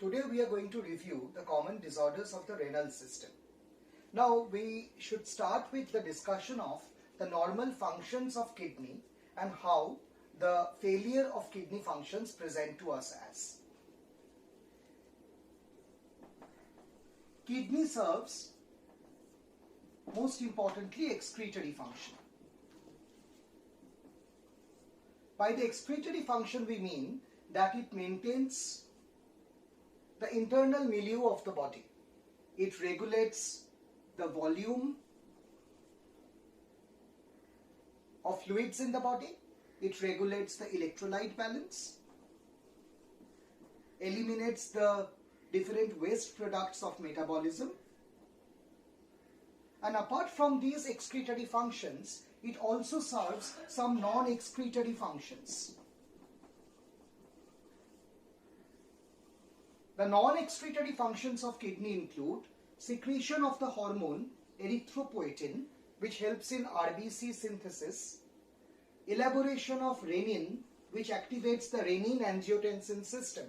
Today we are going to review the common disorders of the renal system. Now we should start with the discussion of the normal functions of kidney and how the failure of kidney functions present to us as. Kidney serves most importantly excretory function. By the excretory function we mean that it maintains the internal milieu of the body. It regulates the volume of fluids in the body. It regulates the electrolyte balance, eliminates the different waste products of metabolism, and apart from these excretory functions, it also serves some non-excretory functions. The non-excretory functions of kidney include secretion of the hormone erythropoietin, which helps in RBC synthesis, elaboration of renin, which activates the renin-angiotensin system,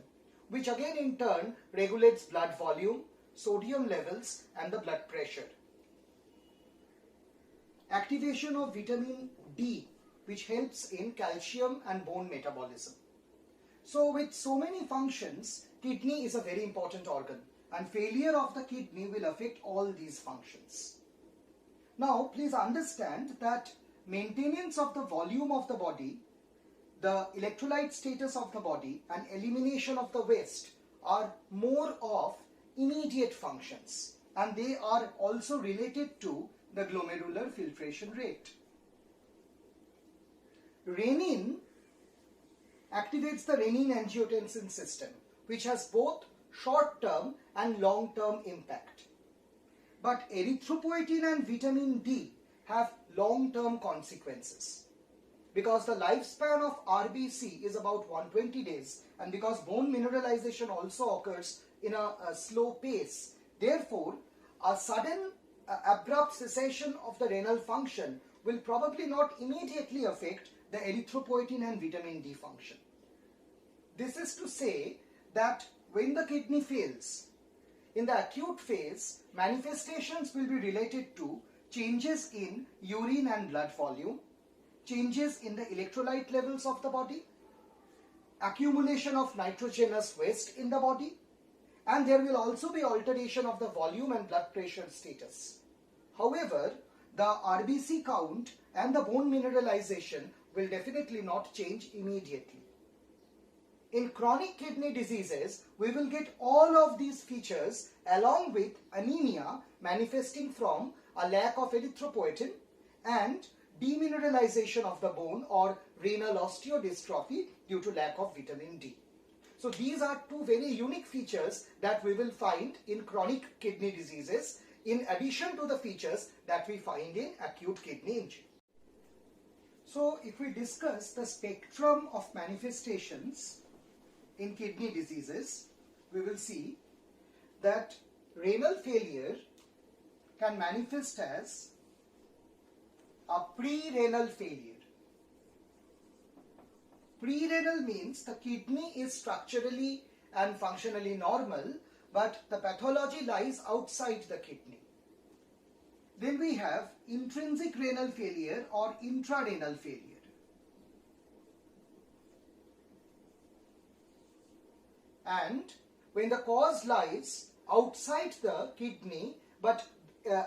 which again in turn regulates blood volume, sodium levels and the blood pressure. Activation of vitamin D, which helps in calcium and bone metabolism. So with so many functions, kidney is a very important organ, and failure of the kidney will affect all these functions. Now please understand that maintenance of the volume of the body, the electrolyte status of the body and elimination of the waste are more of immediate functions, and they are also related to the glomerular filtration rate. Renin activates the renin-angiotensin system, which has both short-term and long-term impact. But erythropoietin and vitamin D have long-term consequences. Because the lifespan of RBC is about 120 days, and because bone mineralization also occurs in a slow pace, therefore a sudden abrupt cessation of the renal function will probably not immediately affect the erythropoietin and vitamin D function. This is to say that when the kidney fails, in the acute phase, manifestations will be related to changes in urine and blood volume, changes in the electrolyte levels of the body, accumulation of nitrogenous waste in the body, and there will also be alteration of the volume and blood pressure status. However, the RBC count and the bone mineralization will definitely not change immediately. In chronic kidney diseases, we will get all of these features along with anemia manifesting from a lack of erythropoietin and demineralization of the bone or renal osteodystrophy due to lack of vitamin D. So these are two very unique features that we will find in chronic kidney diseases in addition to the features that we find in acute kidney injury. So if we discuss the spectrum of manifestations in kidney diseases, we will see that renal failure can manifest as a pre-renal failure. Pre-renal means the kidney is structurally and functionally normal, but the pathology lies outside the kidney. Then we have intrinsic renal failure or intrarenal failure. And when the cause lies outside the kidney but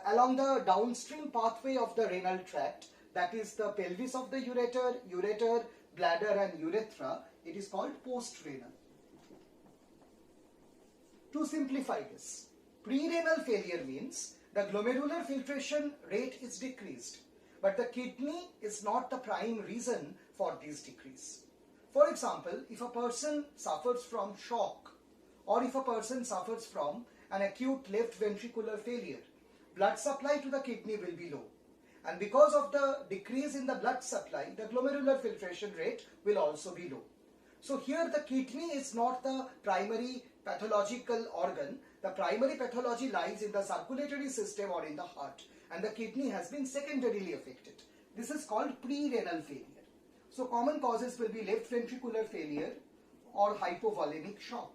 along the downstream pathway of the renal tract, that is the pelvis of the ureter, bladder and urethra, it is called post-renal. To simplify this, pre-renal failure means the glomerular filtration rate is decreased, but the kidney is not the prime reason for this decrease. For example, if a person suffers from shock or if a person suffers from an acute left ventricular failure, blood supply to the kidney will be low. And because of the decrease in the blood supply, the glomerular filtration rate will also be low. So here the kidney is not the primary pathological organ. The primary pathology lies in the circulatory system or in the heart, and the kidney has been secondarily affected. This is called pre-renal failure. So common causes will be left ventricular failure or hypovolemic shock.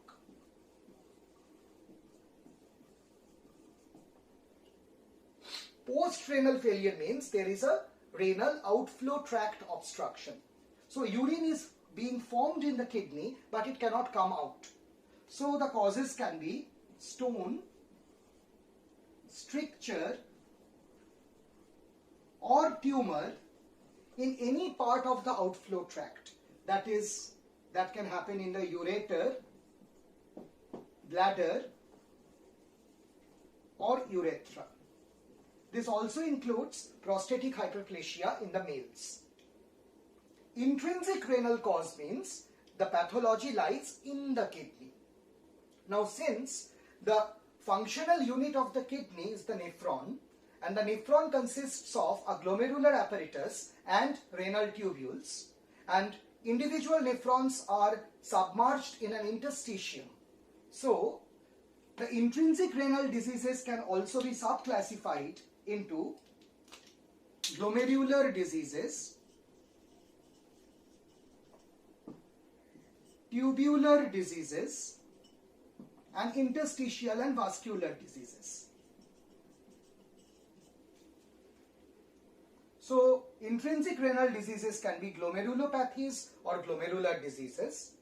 Post-renal failure means there is a renal outflow tract obstruction. So urine is being formed in the kidney, but it cannot come out. So the causes can be stone, stricture, or tumor in any part of the outflow tract. That can happen in the ureter, bladder, or urethra. This also includes prostatic hyperplasia in the males. Intrinsic renal cause means the pathology lies in the kidney. Now, since the functional unit of the kidney is the nephron, and the nephron consists of a glomerular apparatus and renal tubules, and individual nephrons are submerged in an interstitium. So, the intrinsic renal diseases can also be subclassified into glomerular diseases, tubular diseases, and interstitial and vascular diseases. So, intrinsic renal diseases can be glomerulopathies or glomerular diseases,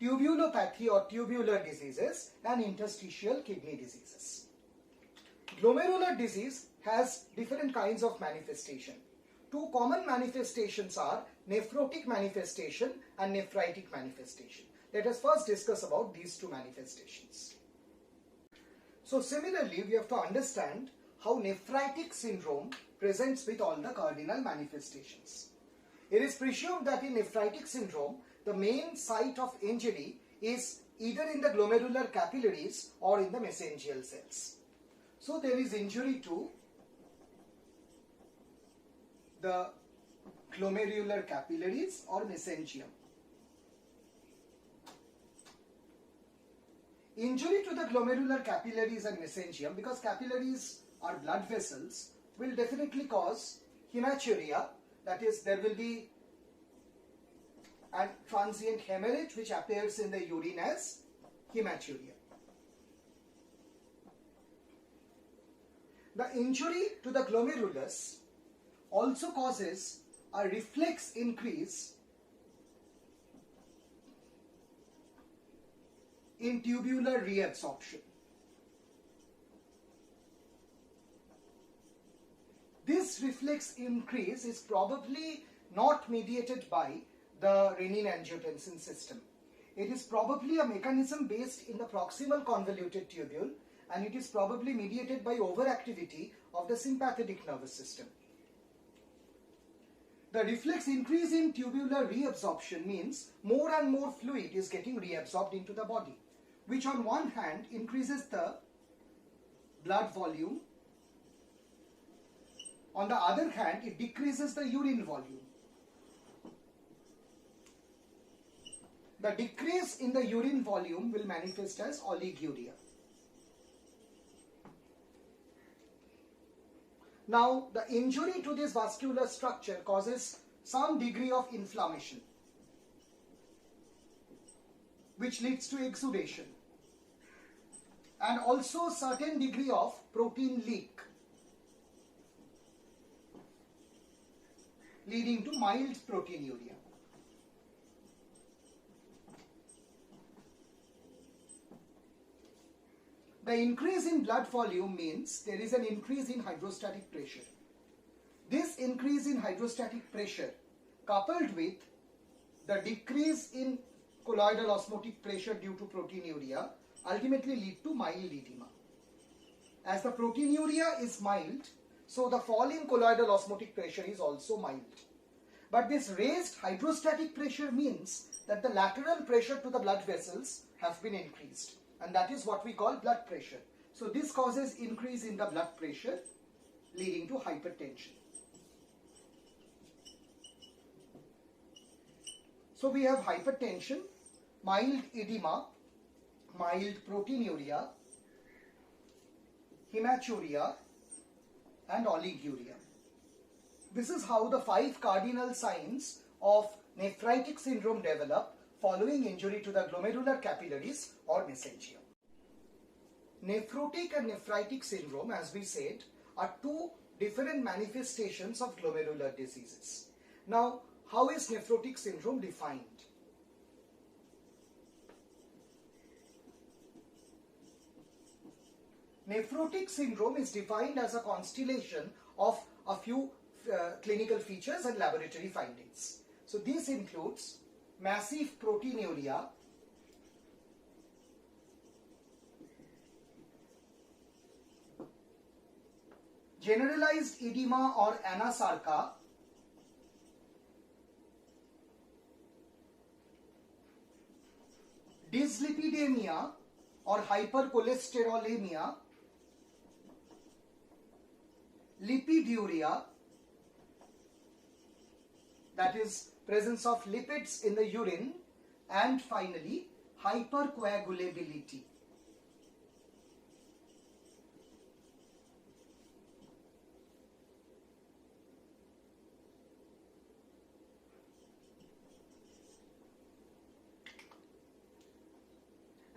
tubulopathy or tubular diseases, and interstitial kidney diseases. Glomerular disease has different kinds of manifestation. Two common manifestations are nephrotic manifestation and nephritic manifestation. Let us first discuss about these two manifestations. So similarly, we have to understand how nephritic syndrome presents with all the cardinal manifestations. It is presumed that in nephritic syndrome, the main site of injury is either in the glomerular capillaries or in the mesangial cells. So there is injury to the glomerular capillaries or mesangium. Injury to the glomerular capillaries and mesangium, because capillaries are blood vessels, will definitely cause hematuria, that is, there will be a transient hemorrhage which appears in the urine as hematuria. The injury to the glomerulus also causes a reflex increase in tubular reabsorption. This reflex increase is probably not mediated by the renin-angiotensin system. It is probably a mechanism based in the proximal convoluted tubule, and it is probably mediated by overactivity of the sympathetic nervous system. The reflex increase in tubular reabsorption means more and more fluid is getting reabsorbed into the body, which on one hand increases the blood volume, on the other hand it decreases the urine volume. The decrease in the urine volume will manifest as oliguria. Now, the injury to this vascular structure causes some degree of inflammation, which leads to exudation, and also certain degree of protein leak, leading to mild proteinuria. The increase in blood volume means there is an increase in hydrostatic pressure. This increase in hydrostatic pressure, coupled with the decrease in colloidal osmotic pressure due to proteinuria, ultimately lead to mild edema. As the proteinuria is mild, so the fall in colloidal osmotic pressure is also mild. But this raised hydrostatic pressure means that the lateral pressure to the blood vessels has been increased, and that is what we call blood pressure. So this causes increase in the blood pressure, leading to hypertension. So we have hypertension, mild edema, mild proteinuria, hematuria, and oliguria. This is how the 5 cardinal signs of nephritic syndrome develop following injury to the glomerular capillaries or mesangium. Nephrotic and nephritic syndrome, as we said, are two different manifestations of glomerular diseases. Now, how is nephrotic syndrome defined? Nephrotic syndrome is defined as a constellation of a few clinical features and laboratory findings. So this includes massive proteinuria, generalized edema or anasarca, dyslipidemia or hypercholesterolemia, lipiduria, that is presence of lipids in the urine, and finally hypercoagulability.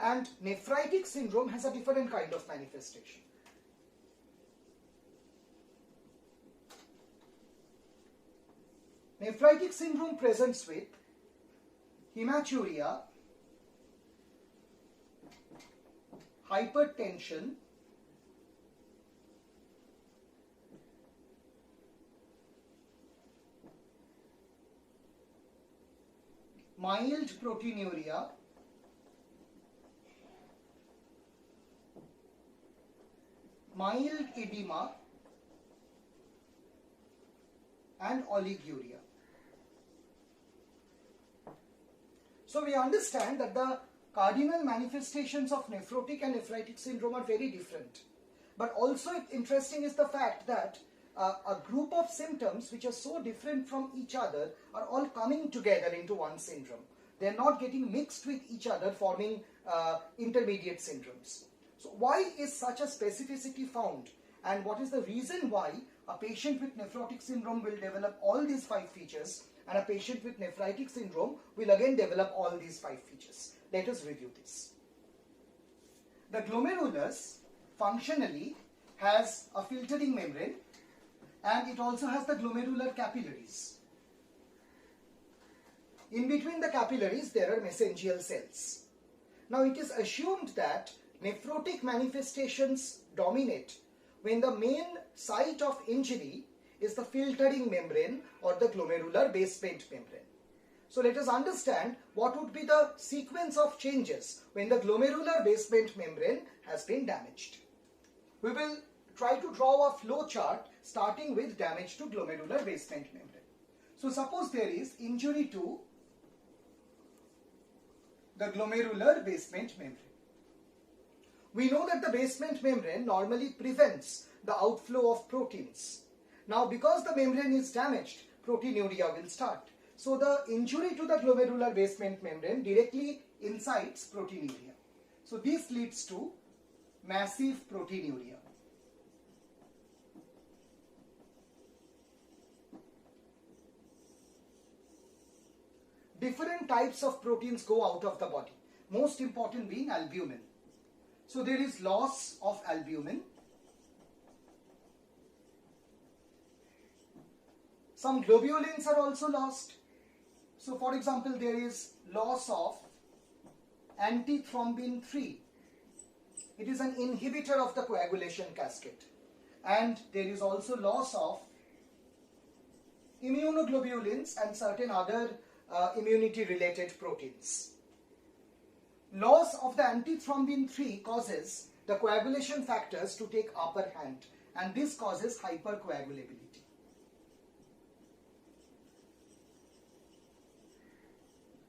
And nephritic syndrome has a different kind of manifestation. Nephritic syndrome presents with hematuria, hypertension, mild proteinuria, mild edema, and oliguria. So we understand that the cardinal manifestations of nephrotic and nephritic syndrome are very different. But also interesting is the fact that a group of symptoms which are so different from each other are all coming together into one syndrome. They are not getting mixed with each other, forming intermediate syndromes. So why is such a specificity found? And what is the reason why a patient with nephrotic syndrome will develop all these 5 features and a patient with nephritic syndrome will again develop all these 5 features? Let us review this. The glomerulus functionally has a filtering membrane, and it also has the glomerular capillaries. In between the capillaries there are mesangial cells. Now it is assumed that nephrotic manifestations dominate when the main site of injury is the filtering membrane or the glomerular basement membrane. So let us understand what would be the sequence of changes when the glomerular basement membrane has been damaged. We will try to draw a flow chart starting with damage to glomerular basement membrane. So suppose there is injury to the glomerular basement membrane. We know that the basement membrane normally prevents the outflow of proteins. Now because the membrane is damaged, proteinuria will start. So the injury to the glomerular basement membrane directly incites proteinuria. So this leads to massive proteinuria. Different types of proteins go out of the body, most important being albumin. So there is loss of albumin. Some globulins are also lost. So for example, there is loss of antithrombin 3. It is an inhibitor of the coagulation cascade. And there is also loss of immunoglobulins and certain other immunity related proteins. Loss of the antithrombin 3 causes the coagulation factors to take upper hand, and this causes hypercoagulability.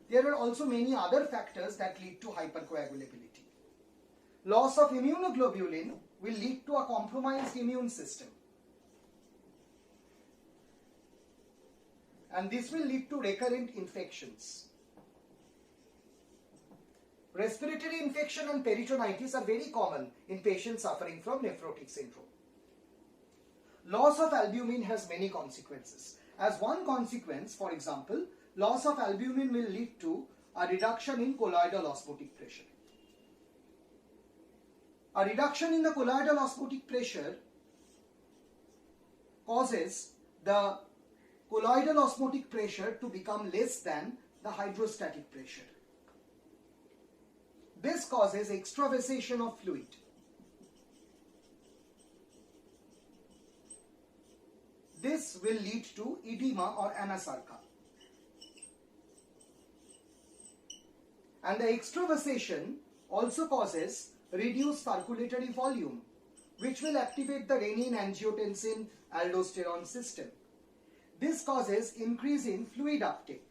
There are also many other factors that lead to hypercoagulability. Loss of immunoglobulin will lead to a compromised immune system. And this will lead to recurrent infections. Respiratory infection and peritonitis are very common in patients suffering from nephrotic syndrome. Loss of albumin has many consequences. As one consequence, for example, loss of albumin will lead to a reduction in colloidal osmotic pressure. A reduction in the colloidal osmotic pressure causes the colloidal osmotic pressure to become less than the hydrostatic pressure. This causes extravasation of fluid. This will lead to edema or anasarca. And the extravasation also causes reduced circulatory volume, which will activate the renin-angiotensin-aldosterone system. This causes increase in fluid uptake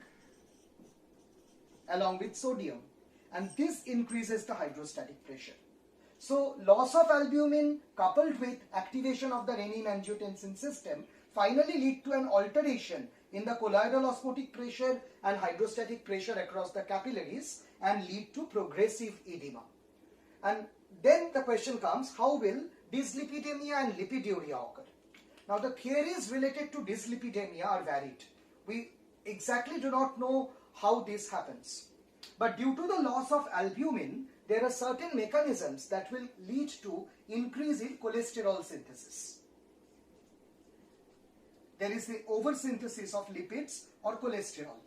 along with sodium, and this increases the hydrostatic pressure. So loss of albumin coupled with activation of the renin-angiotensin system finally lead to an alteration in the colloidal osmotic pressure and hydrostatic pressure across the capillaries and lead to progressive edema. And then the question comes, how will dyslipidemia and lipiduria occur? Now the theories related to dyslipidemia are varied. We exactly do not know how this happens. But due to the loss of albumin, there are certain mechanisms that will lead to increase in cholesterol synthesis. There is the oversynthesis of lipids or cholesterol.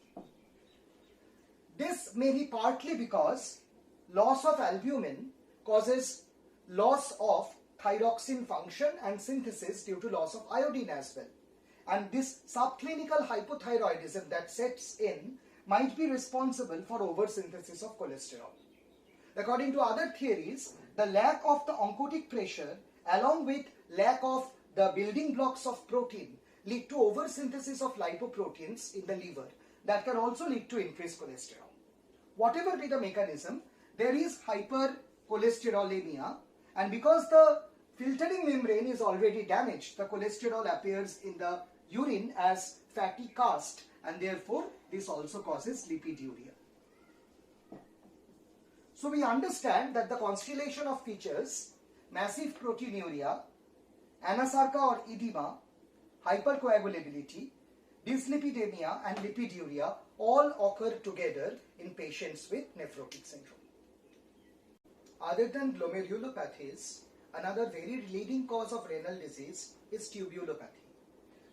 This may be partly because loss of albumin causes loss of thyroxine function and synthesis due to loss of iodine as well. And this subclinical hypothyroidism that sets in might be responsible for oversynthesis of cholesterol. According to other theories, the lack of the oncotic pressure along with lack of the building blocks of protein lead to oversynthesis of lipoproteins in the liver that can also lead to increased cholesterol. Whatever be the mechanism, there is hypercholesterolemia, and because the filtering membrane is already damaged, the cholesterol appears in the urine as fatty cast, and therefore this also causes lipiduria. So we understand that the constellation of features, massive proteinuria, anasarca or edema, hypercoagulability, dyslipidemia and lipiduria all occur together in patients with nephrotic syndrome. Other than glomerulopathies, another very leading cause of renal disease is tubulopathy.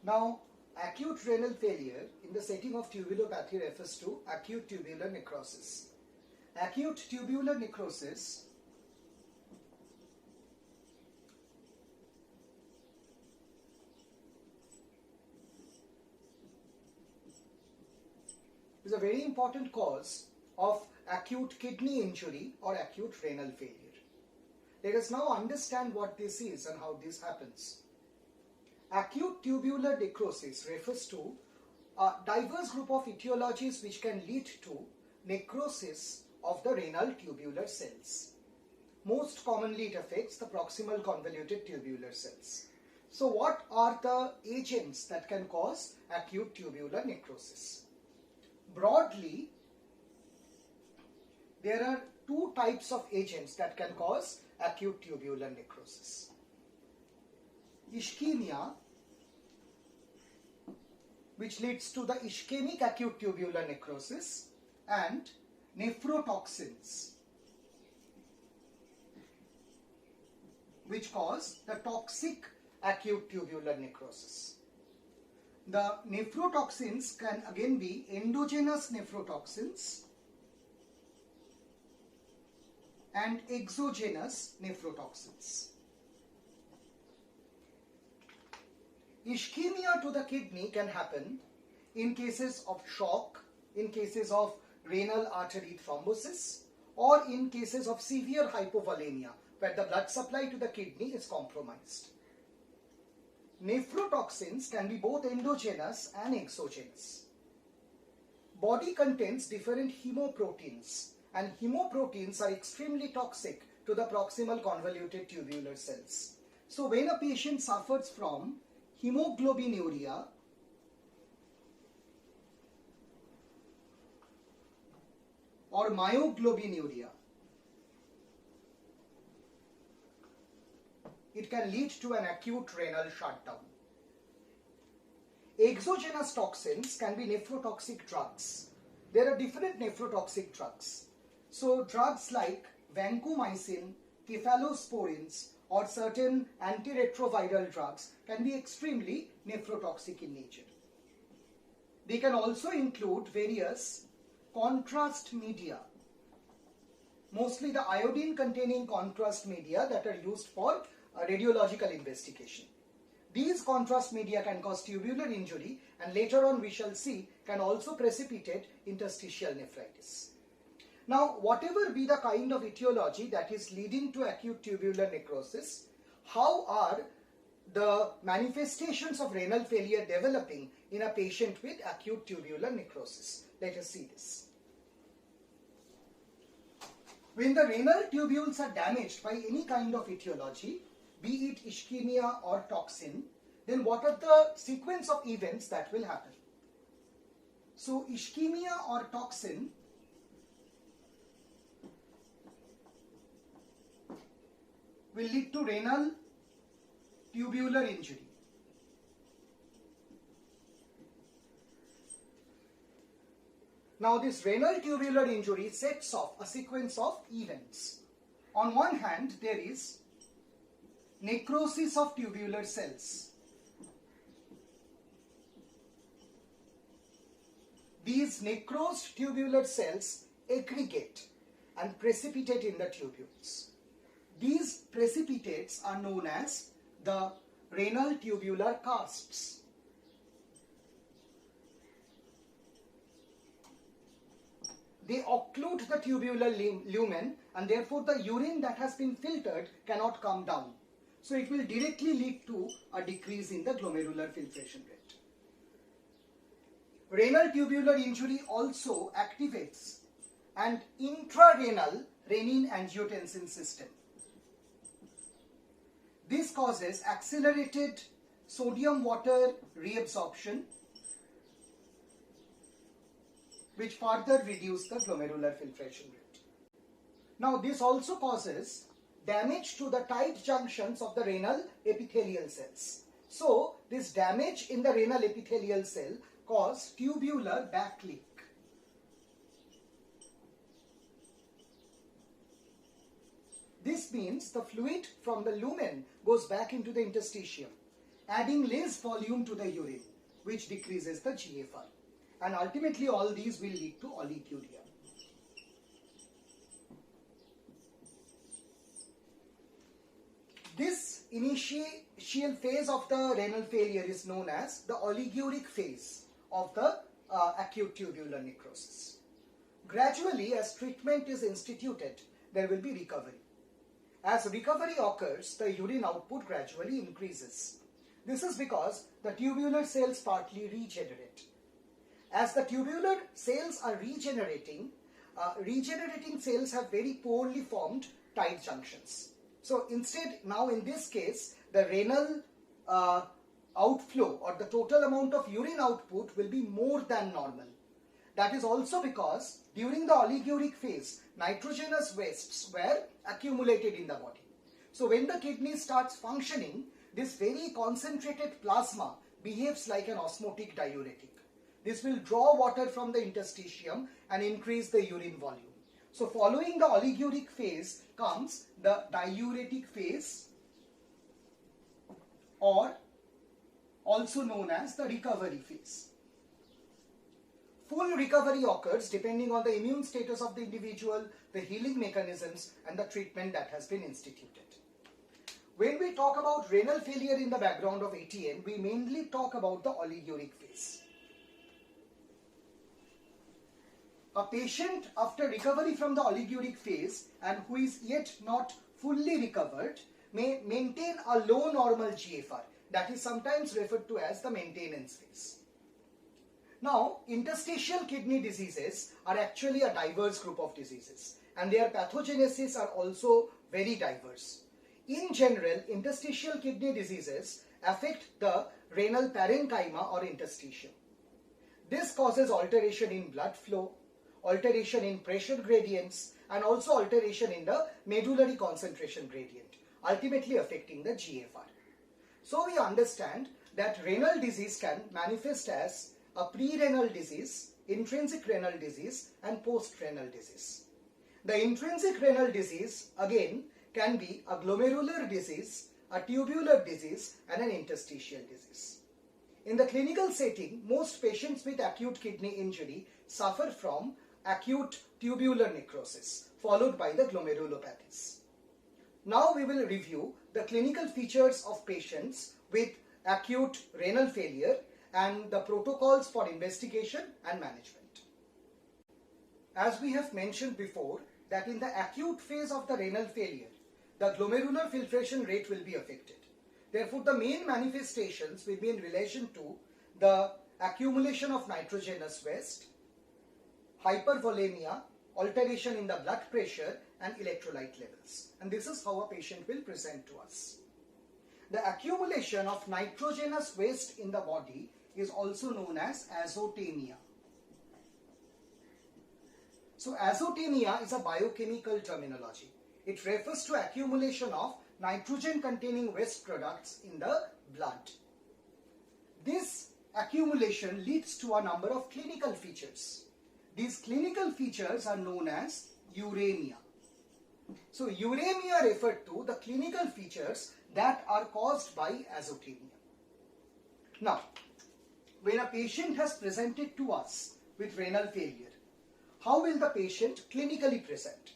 Now, acute renal failure in the setting of tubulopathy refers to acute tubular necrosis. Acute tubular necrosis is a very important cause of acute kidney injury or acute renal failure. Let us now understand what this is and how this happens. Acute tubular necrosis refers to a diverse group of etiologies which can lead to necrosis of the renal tubular cells. Most commonly it affects the proximal convoluted tubular cells. So what are the agents that can cause acute tubular necrosis? Broadly, there are two types of agents that can cause acute tubular necrosis. Ischemia, which leads to the ischemic acute tubular necrosis, and nephrotoxins, which cause the toxic acute tubular necrosis. The nephrotoxins can again be endogenous nephrotoxins and exogenous nephrotoxins. Ischemia to the kidney can happen in cases of shock, in cases of renal artery thrombosis, or in cases of severe hypovolemia, where the blood supply to the kidney is compromised. Nephrotoxins can be both endogenous and exogenous. Body contains different hemoproteins, and hemoproteins are extremely toxic to the proximal convoluted tubular cells. So when a patient suffers from hemoglobinuria or myoglobinuria, it can lead to an acute renal shutdown. Exogenous toxins can be nephrotoxic drugs. There are different nephrotoxic drugs. So drugs like vancomycin, cephalosporins, or certain antiretroviral drugs can be extremely nephrotoxic in nature. They can also include various contrast media, mostly the iodine containing contrast media that are used for radiological investigation. These contrast media can cause tubular injury, and later on we shall see can also precipitate interstitial nephritis. Now, whatever be the kind of etiology that is leading to acute tubular necrosis, how are the manifestations of renal failure developing in a patient with acute tubular necrosis? Let us see this. When the renal tubules are damaged by any kind of etiology, be it ischemia or toxin, then what are the sequence of events that will happen? So, ischemia or toxin will lead to renal tubular injury. Now, this renal tubular injury sets off a sequence of events. On one hand, there is necrosis of tubular cells. These necrosed tubular cells aggregate and precipitate in the tubules. These precipitates are known as the renal tubular casts. They occlude the tubular lumen, and therefore the urine that has been filtered cannot come down. So it will directly lead to a decrease in the glomerular filtration rate. Renal tubular injury also activates an intrarenal renin-angiotensin system. This causes accelerated sodium-water reabsorption, which further reduce the glomerular filtration rate. Now, this also causes damage to the tight junctions of the renal epithelial cells. So, this damage in the renal epithelial cell causes tubular backleak. This means the fluid from the lumen goes back into the interstitium, adding less volume to the urine, which decreases the GFR. And ultimately all these will lead to oliguria. This initial phase of the renal failure is known as the oliguric phase of the acute tubular necrosis. Gradually, as treatment is instituted, there will be recovery. As recovery occurs, the urine output gradually increases. This is because the tubular cells partly regenerate. As the tubular cells are regenerating, regenerating cells have very poorly formed tight junctions. So instead, now in this case, the renal outflow or the total amount of urine output will be more than normal. That is also because during the oliguric phase, nitrogenous wastes were accumulated in the body. So when the kidney starts functioning, this very concentrated plasma behaves like an osmotic diuretic. This will draw water from the interstitium and increase the urine volume. So following the oliguric phase comes the diuretic phase, or also known as the recovery phase. Full recovery occurs depending on the immune status of the individual, the healing mechanisms, and the treatment that has been instituted. When we talk about renal failure in the background of ATN, we mainly talk about the oliguric phase. A patient after recovery from the oliguric phase and who is yet not fully recovered may maintain a low normal GFR, that is sometimes referred to as the maintenance phase. Now, interstitial kidney diseases are actually a diverse group of diseases, and their pathogenesis are also very diverse. In general, interstitial kidney diseases affect the renal parenchyma or interstitium. This causes alteration in blood flow, alteration in pressure gradients, and also alteration in the medullary concentration gradient, ultimately affecting the GFR. So we understand that renal disease can manifest as a pre-renal disease, intrinsic renal disease, and post-renal disease. The intrinsic renal disease again can be a glomerular disease, a tubular disease, and an interstitial disease. In the clinical setting, most patients with acute kidney injury suffer from acute tubular necrosis, followed by the glomerulopathies. Now we will review the clinical features of patients with acute renal failure and the protocols for investigation and management. As we have mentioned before, that in the acute phase of the renal failure, the glomerular filtration rate will be affected. Therefore, the main manifestations will be in relation to the accumulation of nitrogenous waste, hypervolemia, alteration in the blood pressure, and electrolyte levels. And this is how a patient will present to us. The accumulation of nitrogenous waste in the body is also known as azotemia. So azotemia is a biochemical terminology. It refers to accumulation of nitrogen containing waste products in the blood. This accumulation leads to a number of clinical features. These clinical features are known as uremia. So uremia refer to the clinical features that are caused by azotemia. Now, when a patient has presented to us with renal failure, how will the patient clinically present?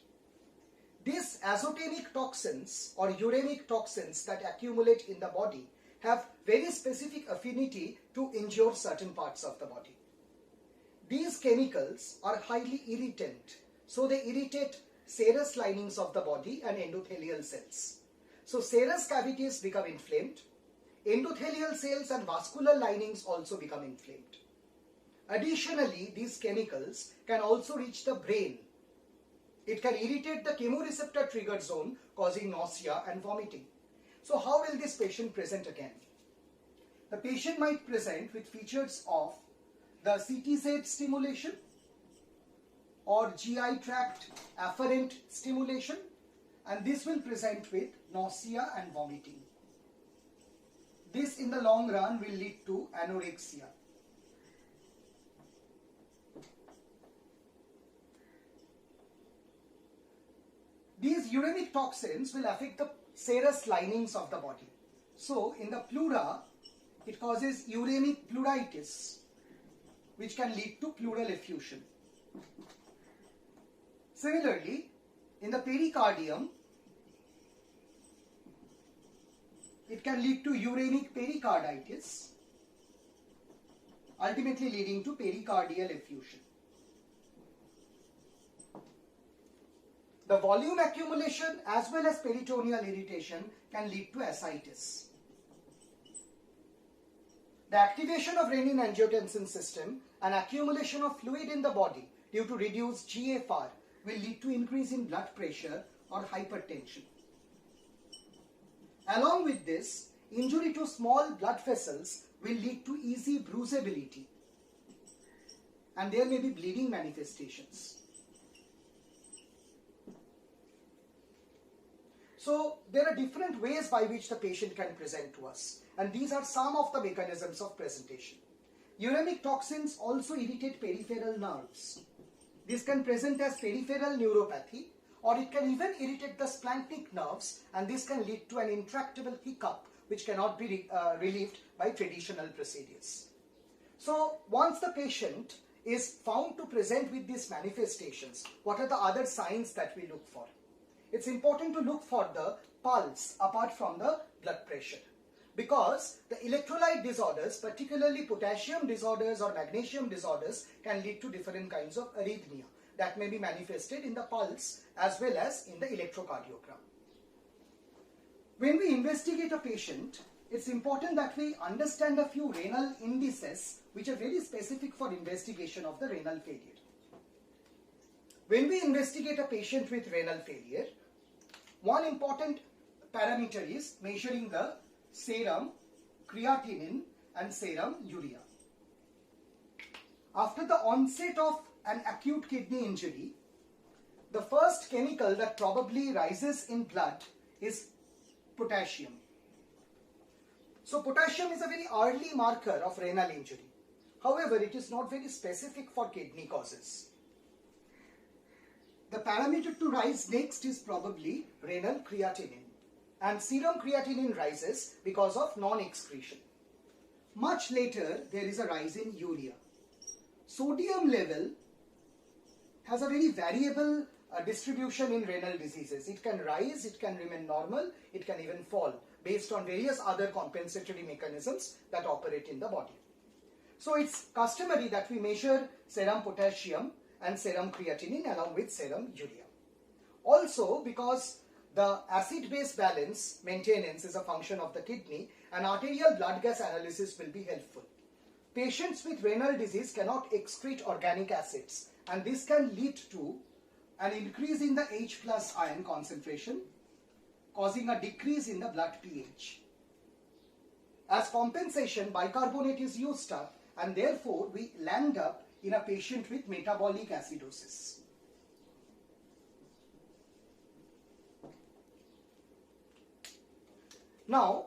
These azotemic toxins or uremic toxins that accumulate in the body have very specific affinity to injure certain parts of the body. These chemicals are highly irritant, so they irritate serous linings of the body and endothelial cells. So serous cavities become inflamed, endothelial cells and vascular linings also become inflamed. Additionally, these chemicals can also reach the brain. It can irritate the chemoreceptor triggered zone, causing nausea and vomiting. So how will this patient present again? The patient might present with features of the CTZ stimulation or GI tract afferent stimulation, and this will present with nausea and vomiting. This in the long run will lead to anorexia. These uremic toxins will affect the serous linings of the body. So in the pleura, it causes uremic pleuritis, which can lead to pleural effusion. Similarly, in the pericardium, it can lead to uremic pericarditis, ultimately leading to pericardial effusion. The volume accumulation as well as peritoneal irritation can lead to ascites. The activation of renin-angiotensin system and accumulation of fluid in the body due to reduced GFR will lead to increase in blood pressure or hypertension. Along with this, injury to small blood vessels will lead to easy bruisability, and there may be bleeding manifestations. So there are different ways by which the patient can present to us, and these are some of the mechanisms of presentation. Uremic toxins also irritate peripheral nerves. This can present as peripheral neuropathy, or it can even irritate the splanchnic nerves, and this can lead to an intractable hiccup which cannot be relieved by traditional procedures. So once the patient is found to present with these manifestations, what are the other signs that we look for? It's important to look for the pulse apart from the blood pressure, because the electrolyte disorders, particularly potassium disorders or magnesium disorders, can lead to different kinds of arrhythmia that may be manifested in the pulse as well as in the electrocardiogram. When we investigate a patient, it's important that we understand a few renal indices which are very specific for investigation of the renal failure. When we investigate a patient with renal failure, one important parameter is measuring the serum creatinine and serum urea. After the onset of an acute kidney injury, the first chemical that probably rises in blood is potassium. So potassium is a very early marker of renal injury. However, it is not very specific for kidney causes. the parameter to rise next is probably renal creatinine, and serum creatinine rises because of non-excretion. Much later, there is a rise in urea. Sodium level has a very variable distribution in renal diseases. It can rise, it can remain normal, it can even fall based on various other compensatory mechanisms that operate in the body. So it's customary that we measure serum potassium and serum creatinine along with serum urea. Also, because the acid-base balance maintenance is a function of the kidney, an arterial blood gas analysis will be helpful. Patients with renal disease cannot excrete organic acids, and this can lead to an increase in the H+ ion concentration, causing a decrease in the blood pH. As compensation, bicarbonate is used up, and therefore we land up in a patient with metabolic acidosis. Now,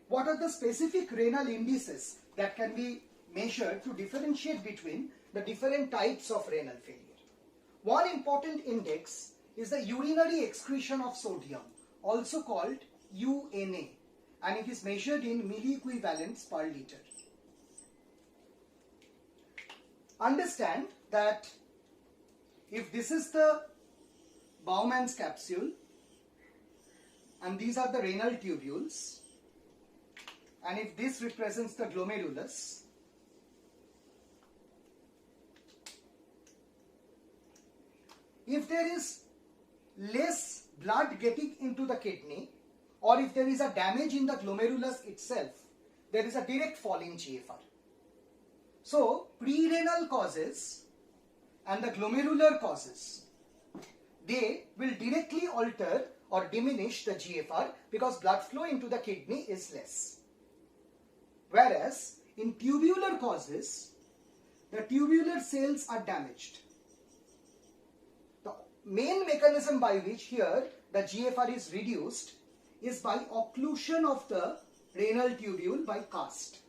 what are the specific renal indices that can be measured to differentiate between the different types of renal failure? One important index is the urinary excretion of sodium, also called UNA, and it is measured in milliequivalents per liter. Understand that if this is the Bowman's capsule and these are the renal tubules, and if this represents the glomerulus, if there is less blood getting into the kidney, or if there is a damage in the glomerulus itself, there is a direct fall in GFR. So, pre-renal causes and the glomerular causes, they will directly alter or diminish the GFR because blood flow into the kidney is less. Whereas, in tubular causes, the tubular cells are damaged. The main mechanism by which here the GFR is reduced is by occlusion of the renal tubule by cast.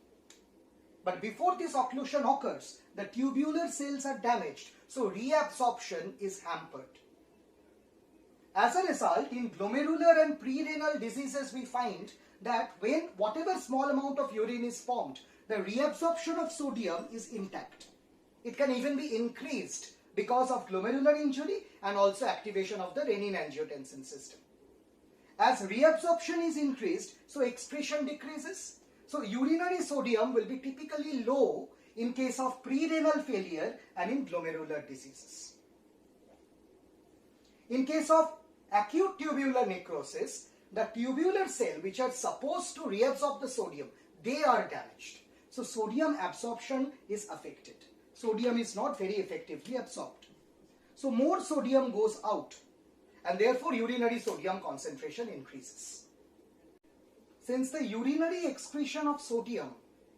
But before this occlusion occurs, the tubular cells are damaged, so reabsorption is hampered. As a result, in glomerular and pre-renal diseases, we find that when whatever small amount of urine is formed, the reabsorption of sodium is intact. It can even be increased because of glomerular injury and also activation of the renin-angiotensin system. As reabsorption is increased, so excretion decreases. So urinary sodium will be typically low in case of pre-renal failure and in glomerular diseases. In case of acute tubular necrosis, the tubular cell which are supposed to reabsorb the sodium, they are damaged. So sodium absorption is affected. Sodium is not very effectively absorbed. So more sodium goes out, and therefore urinary sodium concentration increases. Since the urinary excretion of sodium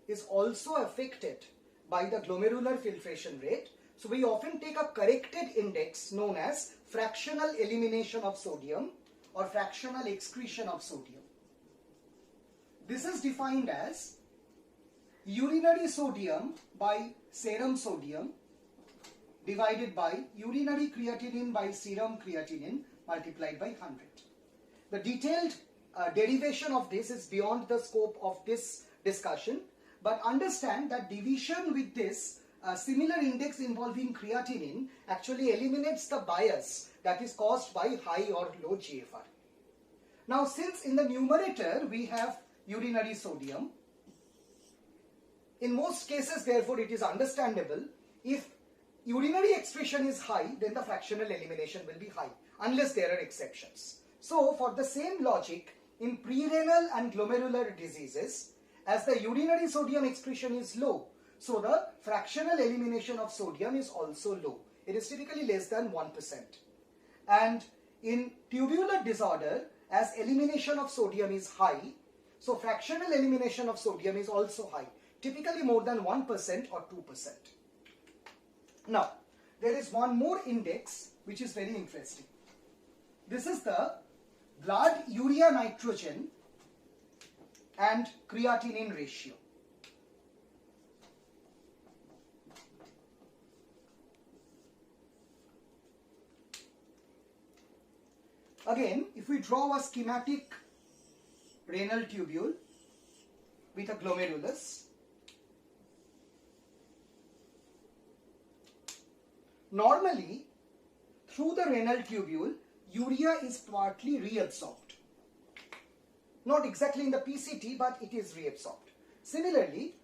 is also affected by the glomerular filtration rate, so we often take a corrected index known as fractional elimination of sodium or fractional excretion of sodium. This is defined as urinary sodium by serum sodium divided by urinary creatinine by serum creatinine multiplied by 100. The detailed derivation of this is beyond the scope of this discussion, but understand that division with this similar index involving creatinine actually eliminates the bias that is caused by high or low GFR. Now, since in the numerator we have urinary sodium, in most cases therefore it is understandable if urinary excretion is high, then the fractional elimination will be high, unless there are exceptions. So for the same logic, in pre-renal and glomerular diseases, as the urinary sodium excretion is low, so the fractional elimination of sodium is also low. It is typically less than 1%. And in tubular disorder, as elimination of sodium is high, so fractional elimination of sodium is also high, typically more than 1% or 2%. Now, there is one more index which is very interesting. This is the blood urea nitrogen and creatinine ratio. Again, if we draw a schematic renal tubule with a glomerulus, normally through the renal tubule, urea is partly reabsorbed. Not exactly in the PCT, but it is reabsorbed. Similarly,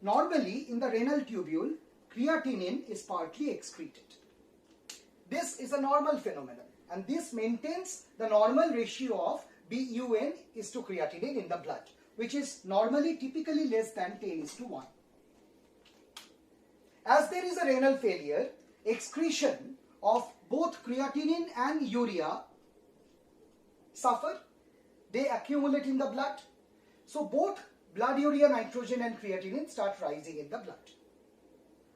normally in the renal tubule, creatinine is partly excreted. This is a normal phenomenon, and this maintains the normal ratio of BUN is to creatinine in the blood, which is normally typically less than 10:1. As there is a renal failure, excretion of both creatinine and urea suffer. They accumulate in the blood. So both blood urea, nitrogen and creatinine start rising in the blood.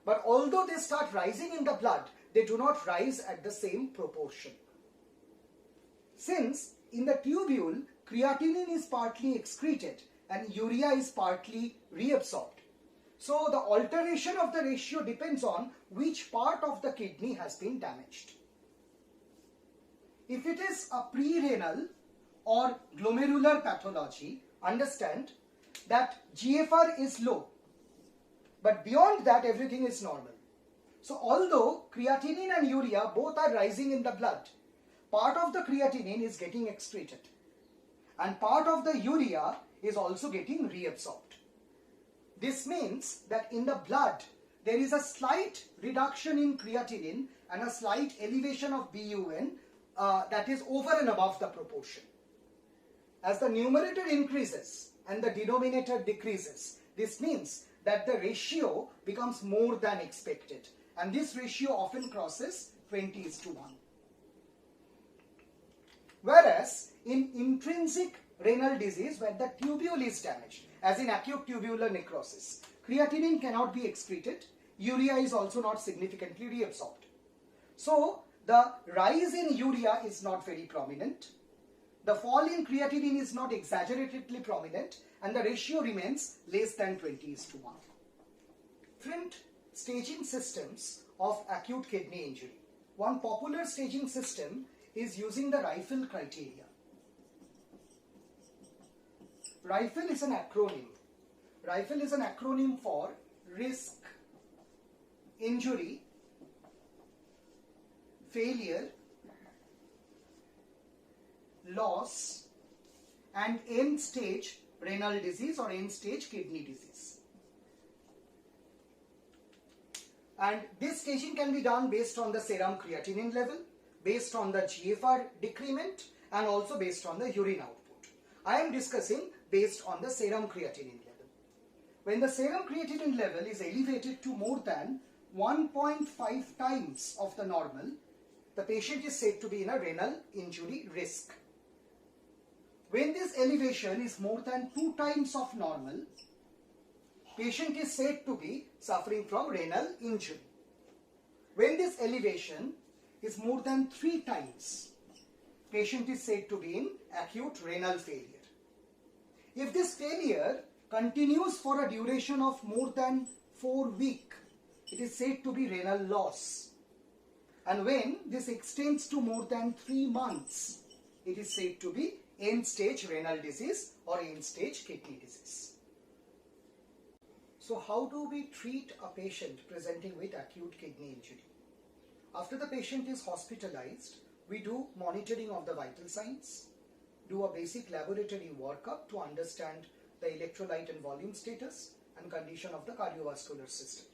But although they start rising in the blood, they do not rise at the same proportion. Since in the tubule, creatinine is partly excreted and urea is partly reabsorbed. So the alteration of the ratio depends on which part of the kidney has been damaged. If it is a pre-renal or glomerular pathology, understand that GFR is low, but beyond that everything is normal. So although creatinine and urea both are rising in the blood, part of the creatinine is getting excreted and part of the urea is also getting reabsorbed. This means that in the blood there is a slight reduction in creatinine and a slight elevation of BUN that is over and above the proportion. As the numerator increases and the denominator decreases, this means that the ratio becomes more than expected, and this ratio often crosses 20:1. Whereas in intrinsic renal disease where the tubule is damaged, as in acute tubular necrosis, creatinine cannot be excreted, urea is also not significantly reabsorbed. So the rise in urea is not very prominent, the fall in creatinine is not exaggeratedly prominent, and the ratio remains less than 20:1. Different staging systems of acute kidney injury. One popular staging system is using the Rifle criteria. Rifle is an acronym. Rifle is an acronym for risk, injury, failure, loss, and end-stage renal disease or end-stage kidney disease. And this staging can be done based on the serum creatinine level, based on the GFR decrement, and also based on the urine output. I am discussing based on the serum creatinine level. When the serum creatinine level is elevated to more than 1.5 times of the normal, the patient is said to be in a renal injury risk. When this elevation is more than 2 times of normal, patient is said to be suffering from renal injury. When this elevation is more than 3 times, patient is said to be in acute renal failure. If this failure continues for a duration of more than 4 weeks, it is said to be renal loss. And when this extends to more than 3 months, it is said to be end-stage renal disease or end-stage kidney disease. So how do we treat a patient presenting with acute kidney injury? After the patient is hospitalized, we do monitoring of the vital signs, do a basic laboratory workup to understand the electrolyte and volume status and condition of the cardiovascular system.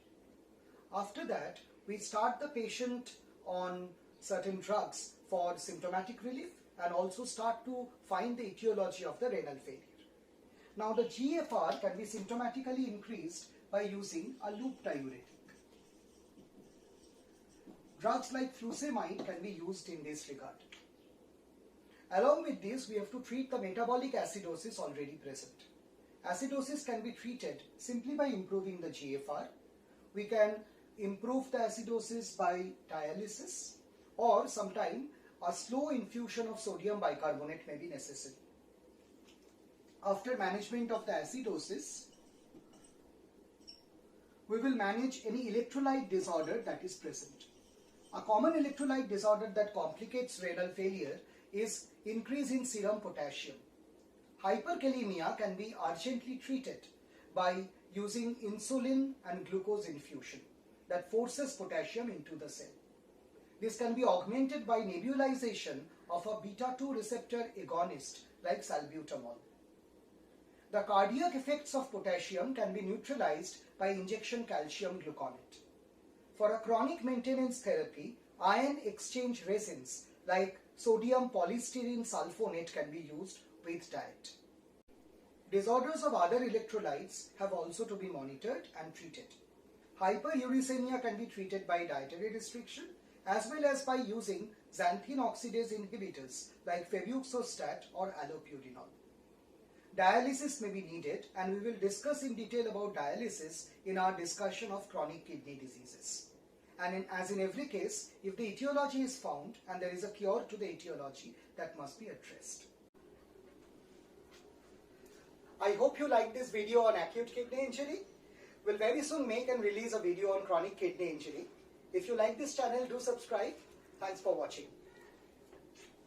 After that, we start the patient on certain drugs for symptomatic relief and also start to find the etiology of the renal failure. Now the GFR can be symptomatically increased by using a loop diuretic. Drugs like furosemide can be used in this regard. Along with this, we have to treat the metabolic acidosis already present. Acidosis can be treated simply by improving the GFR. We can improve the acidosis by dialysis, or sometime a slow infusion of sodium bicarbonate may be necessary. After management of the acidosis, we will manage any electrolyte disorder that is present. A common electrolyte disorder that complicates renal failure is increase in serum potassium. Hyperkalemia can be urgently treated by using insulin and glucose infusion that forces potassium into the cell. This can be augmented by nebulization of a beta-2 receptor agonist like salbutamol. The cardiac effects of potassium can be neutralized by injection calcium gluconate. For a chronic maintenance therapy, ion exchange resins like sodium polystyrene sulfonate can be used with diet. Disorders of other electrolytes have also to be monitored and treated. Hyperuricemia can be treated by dietary restriction as well as by using xanthine oxidase inhibitors like febuxostat or allopurinol. Dialysis may be needed, and we will discuss in detail about dialysis in our discussion of chronic kidney diseases. And as in every case, if the etiology is found and there is a cure to the etiology, that must be addressed. I hope you liked this video on acute kidney injury. We'll very soon make and release a video on chronic kidney injury. If you like this channel, do subscribe. Thanks for watching.